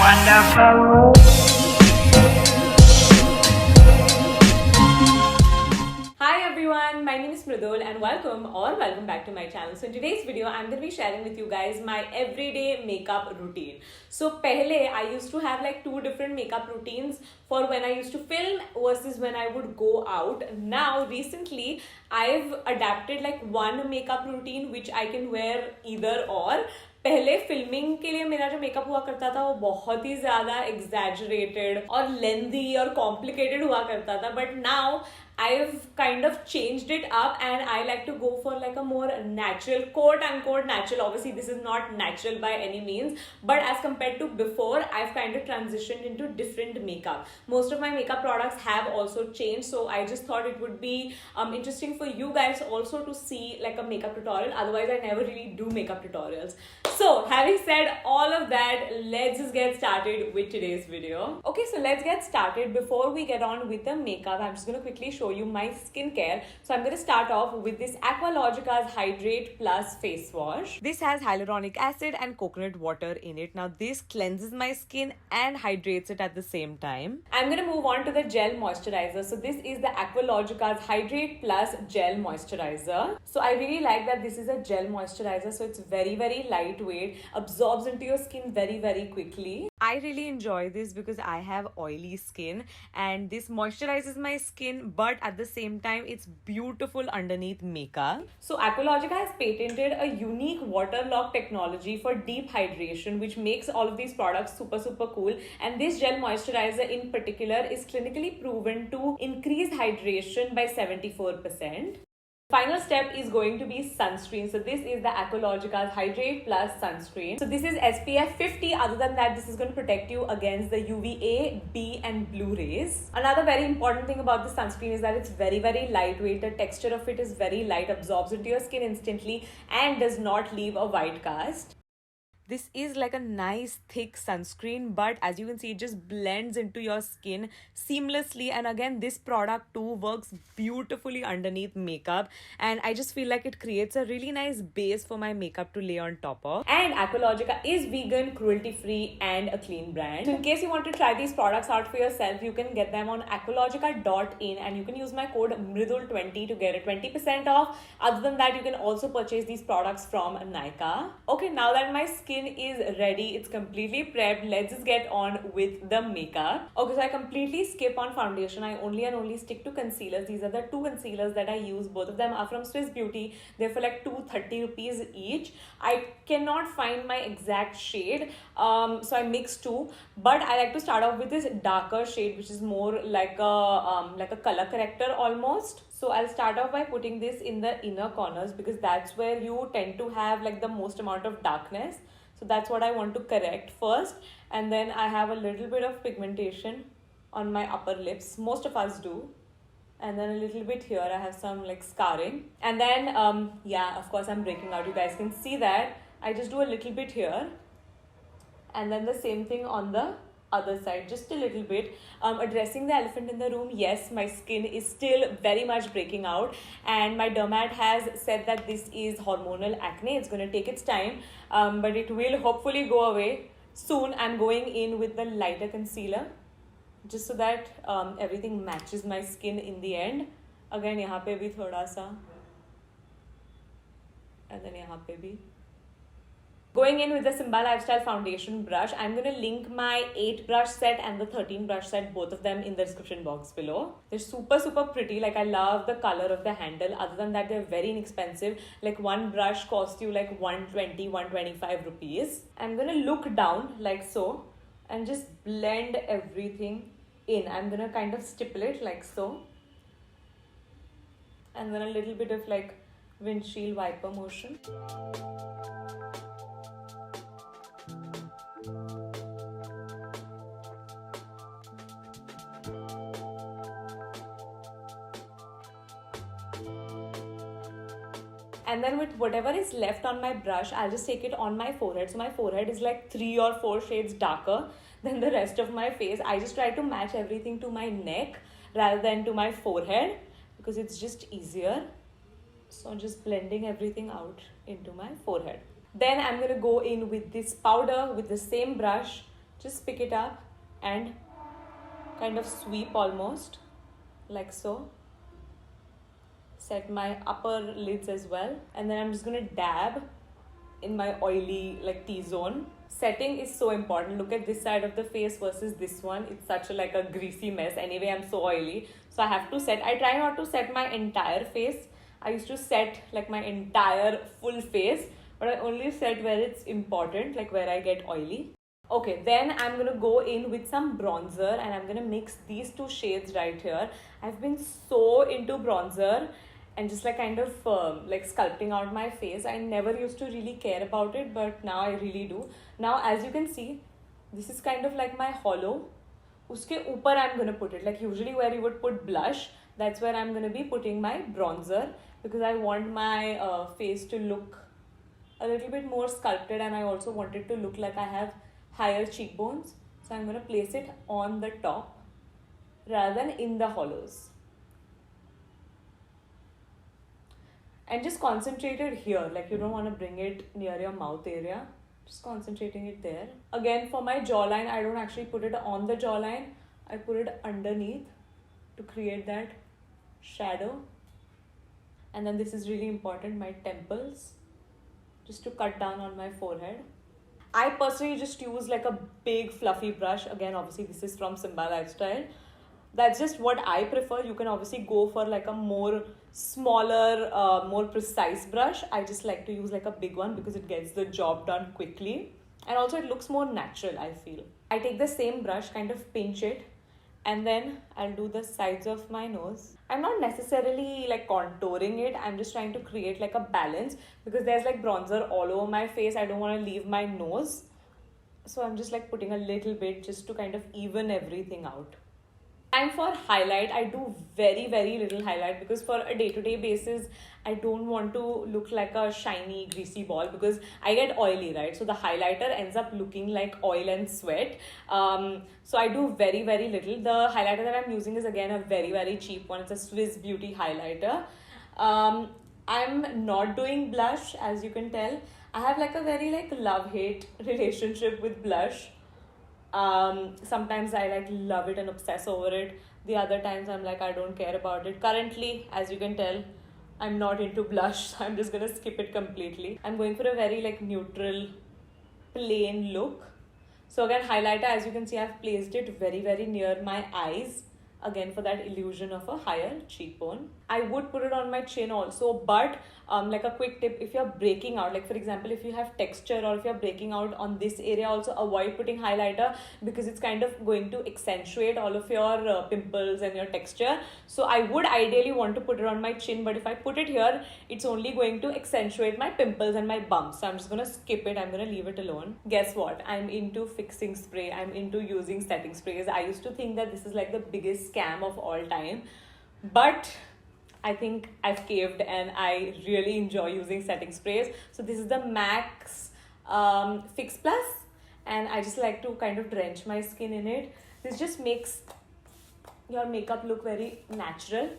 Wonderful. Hi everyone, my name is Mridul and welcome back to my channel. So in today's video, I'm going to be sharing with you guys my everyday makeup routine. So pehle, I used to have like two different makeup routines for when I used to film versus when I would go out. Now recently, I've adapted like one makeup routine which I can wear either or. पहले filming के लिए मेरा जो makeup हुआ करता था वो बहुत ही ज्यादा एग्जैजरेटेड और लेंथी और कॉम्प्लिकेटेड हुआ करता था but now I've kind of changed it up and I like to go for like a more natural, quote unquote natural. Obviously, this is not natural by any means, but as compared to before, I've kind of transitioned into different makeup. Most of my makeup products have also changed, so I just thought it would be interesting for you guys also to see like a makeup tutorial. Otherwise, I never really do makeup tutorials. So, having said all of that, let's just get started with today's video. Okay, so let's get started. Before we get on with the makeup, I'm just going to quickly show you my skincare. So I'm going to start off with this Aqualogica's Hydrate Plus face wash. This has hyaluronic acid and coconut water in it. Now this cleanses my skin and hydrates it at the same time. I'm going to move on to the gel moisturizer. So this is the Aqualogica's Hydrate Plus gel moisturizer. So I really like that this is a gel moisturizer. So it's very lightweight, absorbs into your skin very quickly. I really enjoy this because I have oily skin and this moisturizes my skin, but at the same time it's beautiful underneath makeup. So Aqualogica has patented a unique water lock technology for deep hydration, which makes all of these products super cool. And this gel moisturizer in particular is clinically proven to increase hydration by 74%. Final step is going to be sunscreen. So this is the Aqualogica's Hydrate Plus sunscreen. So this is SPF 50. Other than that, this is going to protect you against the UVA, B and blue rays. Another very important thing about this sunscreen is that it's very lightweight. The texture of it is very light, absorbs into your skin instantly and does not leave a white cast. This is like a nice thick sunscreen, but as you can see, it just blends into your skin seamlessly. And again, this product too works beautifully underneath makeup. And I just feel like it creates a really nice base for my makeup to lay on top of. And Aqualogica is vegan, cruelty-free and a clean brand. So in case you want to try these products out for yourself, you can get them on aqualogica.in and you can use my code MRIDUL20 to get a 20% off. Other than that, you can also purchase these products from Nykaa. Okay, now that my skin is ready, it's completely prepped, let's just get on with the makeup. Okay, so I completely skip on foundation. I only stick to concealers. These are the two concealers that I use. Both of them are from Swiss Beauty. They're for like 230 rupees each. I cannot find my exact shade, so I mix two, but I like to start off with this darker shade, which is more like a color corrector almost. So I'll start off by putting this in the inner corners because that's where you tend to have like the most amount of darkness. So that's what I want to correct first. And then I have a little bit of pigmentation on my upper lips. Most of us do. And then a little bit here, I have some like scarring. And then, yeah, of course I'm breaking out. You guys can see that. I just do a little bit here. And then the same thing on the other side, just a little bit. Addressing the elephant in the room, yes, my skin is still very much breaking out and my dermat has said that this is hormonal acne. It's going to take its time, but it will hopefully go away soon. I'm going in with the lighter concealer just so that everything matches my skin in the end. Again, यहाँ पे भी थोड़ा सा and then यहाँ पे भी. Going in with the Simba Lifestyle Foundation brush, I'm going to link my 8 brush set and the 13 brush set, both of them in the description box below. They're super pretty. Like I love the color of the handle. Other than that, they're very inexpensive. Like one brush costs you like 125 rupees. I'm going to look down like so and just blend everything in. I'm going to kind of stipple it like so. And then a little bit of like windshield wiper motion. And then with whatever is left on my brush, I'll just take it on my forehead. So my forehead is like 3 or 4 shades darker than the rest of my face. I just try to match everything to my neck rather than to my forehead because it's just easier. So I'm just blending everything out into my forehead. Then I'm going to go in with this powder with the same brush just pick it up and kind of sweep almost like so. Set my upper lids as well, and then I'm just gonna dab in my oily like T-zone. Setting is so important. Look at this side of the face versus this one. It's such a like a greasy mess. Anyway, I'm so oily, so I have to set. I try not to set my entire face. I used to set like my entire full face, but I only set where it's important, like where I get oily. Okay, then I'm gonna go in with some bronzer and I'm gonna mix these two shades right here. I've been so into bronzer and just like kind of like sculpting out my face. I never used to really care about it, but now I really do. Now, as you can see, this is kind of like my hollow. Uske upar I'm gonna put it, like usually where you would put blush, that's where I'm gonna be putting my bronzer, because I want my face to look a little bit more sculpted, and I also want it to look like I have higher cheekbones. So I'm gonna place it on the top rather than in the hollows. And just concentrate it here, like you don't want to bring it near your mouth area, just concentrating it there. Again, for my jawline, I don't actually put it on the jawline, I put it underneath to create that shadow. And then this is really important, my temples, just to cut down on my forehead. I personally just use like a big fluffy brush. Again, obviously this is from Simba Lifestyle. That's just what I prefer. You can obviously go for like a more smaller, more precise brush. I just like to use like a big one because it gets the job done quickly. And also it looks more natural, I feel. I take the same brush, kind of pinch it, and then I'll do the sides of my nose. I'm not necessarily like contouring it. I'm just trying to create like a balance because there's like bronzer all over my face. I don't want to leave my nose. So I'm just like putting a little bit just to kind of even everything out. And for highlight, I do very little highlight because for a day-to-day basis, I don't want to look like a shiny, greasy ball because I get oily, right? So the highlighter ends up looking like oil and sweat. So I do very little. The highlighter that I'm using is again a very cheap one. It's a Swiss Beauty highlighter. I'm not doing blush, as you can tell. I have like a very like love-hate relationship with blush. Sometimes I like love it and obsess over it. The other times I'm like, I don't care about it. Currently, as you can tell, I'm not into blush, so I'm just gonna skip it completely. I'm going for a very like neutral, plain look. So again, highlighter, as you can see, I've placed it very near my eyes. Again, for that illusion of a higher cheekbone. I would put it on my chin also, but like a quick tip, if you're breaking out, like for example, if you have texture or if you're breaking out on this area, also avoid putting highlighter because it's kind of going to accentuate all of your pimples and your texture. So I would ideally want to put it on my chin, but if I put it here, it's only going to accentuate my pimples and my bumps. So I'm just gonna skip it. I'm gonna leave it alone. Guess what? I'm into fixing spray. I'm into using setting sprays. I used to think that this is like the biggest scam of all time, but I think I've caved and I really enjoy using setting sprays. So this is the Max Fix Plus, and I just like to kind of drench my skin in it. This just makes your makeup look very natural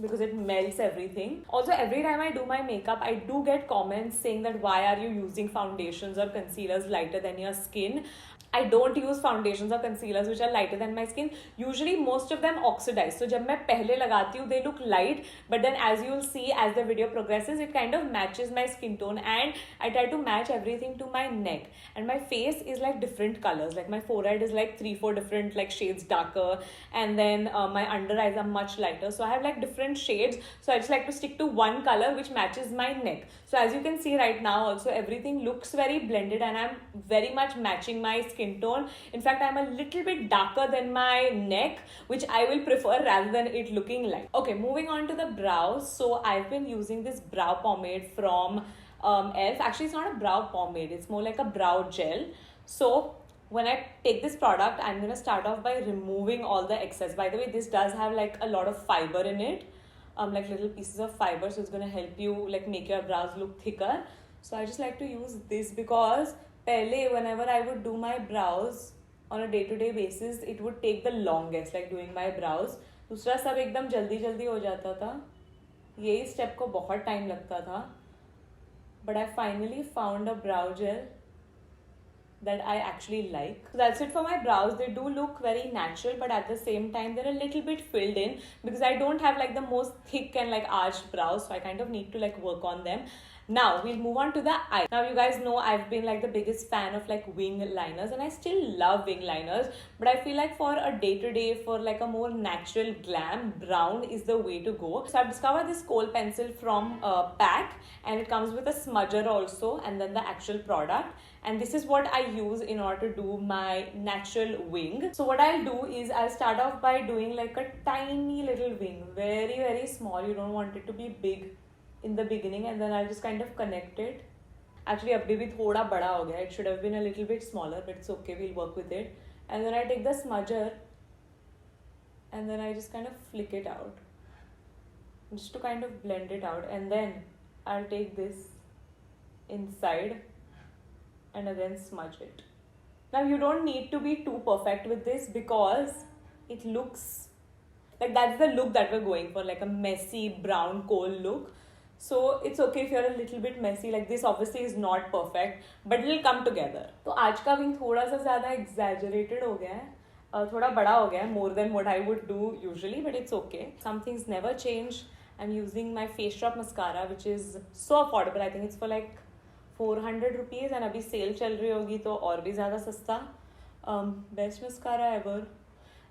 because it melts everything. Also, every time I do my makeup, I do get comments saying that why are you using foundations or concealers lighter than your skin? I don't use foundations or concealers which are lighter than my skin. Usually most of them oxidize. So जब मैं पहले लगाती हूँ, they look light, but then as you'll see as the video progresses, it kind of matches my skin tone, and I try to match everything to my neck. And my face is like different colors. Like my forehead is like 3-4 different like shades darker, and then my under eyes are much lighter. So I have like different shades. So I just like to stick to one color which matches my neck. So as you can see right now, also everything looks very blended, and I'm very much matching my skin tone. In fact, I'm a little bit darker than my neck, which I will prefer rather than it looking light. Okay, moving on to the brows. So I've been using this brow pomade from ELF. Actually, it's not a brow pomade, it's more like a brow gel. So when I take this product, I'm going to start off by removing all the excess. By the way, this does have like a lot of fiber in it, like little pieces of fiber, so it's going to help you like make your brows look thicker. So I just like to use this because whenever I would do my brows on a day-to-day basis, it would take the longest, like doing my brows. दूसरा सब एकदम जल्दी हो जाता था, यही step को बहुत टाइम लगता था. But I finally found a brow gel that I actually like. So that's it for my brows. They do look very natural, but at the same time they're a little bit filled in because I don't have like the most thick and like arched brows, so I kind of need to like work on them. Now we'll move on to the eye. Now you guys know I've been like the biggest fan of like wing liners, and I still love wing liners, but I feel like for a day-to-day, for like a more natural glam, brown is the way to go. So I've discovered this kohl pencil from PAC, and it comes with a smudger also, and then the actual product. And this is what I use in order to do my natural wing. So what I'll do is I'll start off by doing like a tiny little wing, very very small. You don't want it to be big in the beginning, and then I'll just kind of connect it. Actually abhi bhi thoda bada ho gaya. It should have been a little bit smaller, but it's okay, we'll work with it. And then I take the smudger and then I just kind of flick it out just to kind of blend it out, and then I'll take this inside and again smudge it. Now you don't need to be too perfect with this because it looks like that's the look that we're going for, like a messy brown kohl look. So it's okay if you're a little bit messy. Like this obviously is not perfect, but it'll come together. तो आज का wing थोड़ा सा ज़्यादा exaggerated हो गया है, थोड़ा बड़ा हो गया है, more than what I would do usually, but it's okay. Some things never change. I'm using my Face Shop mascara, which is so affordable. I think it's for like 400 rupees, and अभी cell चल रही होगी तो और भी ज़्यादा सस्ता. Best mascara ever.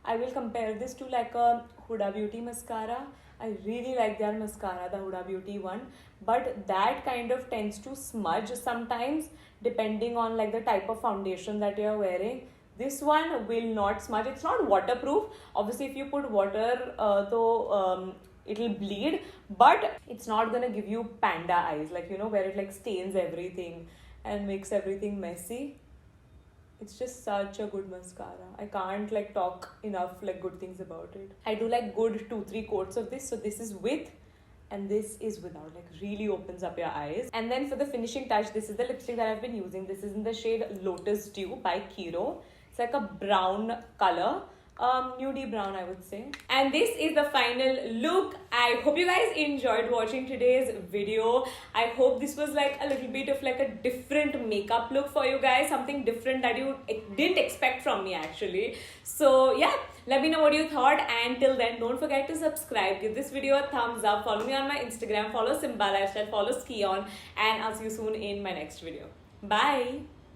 I will compare this to like a Huda Beauty mascara. I really like their mascara, the Huda Beauty one, but that kind of tends to smudge sometimes depending on like the type of foundation that you're wearing. This one will not smudge. It's not waterproof. Obviously if you put water it'll bleed, but it's not gonna give you panda eyes, like you know, where it like stains everything and makes everything messy. It's just such a good mascara. I can't like talk enough like good things about it. I do like good 2-3 coats of this. So this is with and this is without, like really opens up your eyes. And then for the finishing touch, this is the lipstick that I've been using. This is in the shade Lotus Dew by Kiro. It's like a brown color. Nudie brown, I would say. And this is the final look. I hope you guys enjoyed watching today's video. I hope this was like a little bit of like a different makeup look for you guys, something different that you didn't expect from me actually. So yeah, let me know what you thought, and till then don't forget to subscribe, give this video a thumbs up, follow me on my Instagram, follow Simba Lifestyle, follow Skion, and I'll see you soon in my next video. Bye.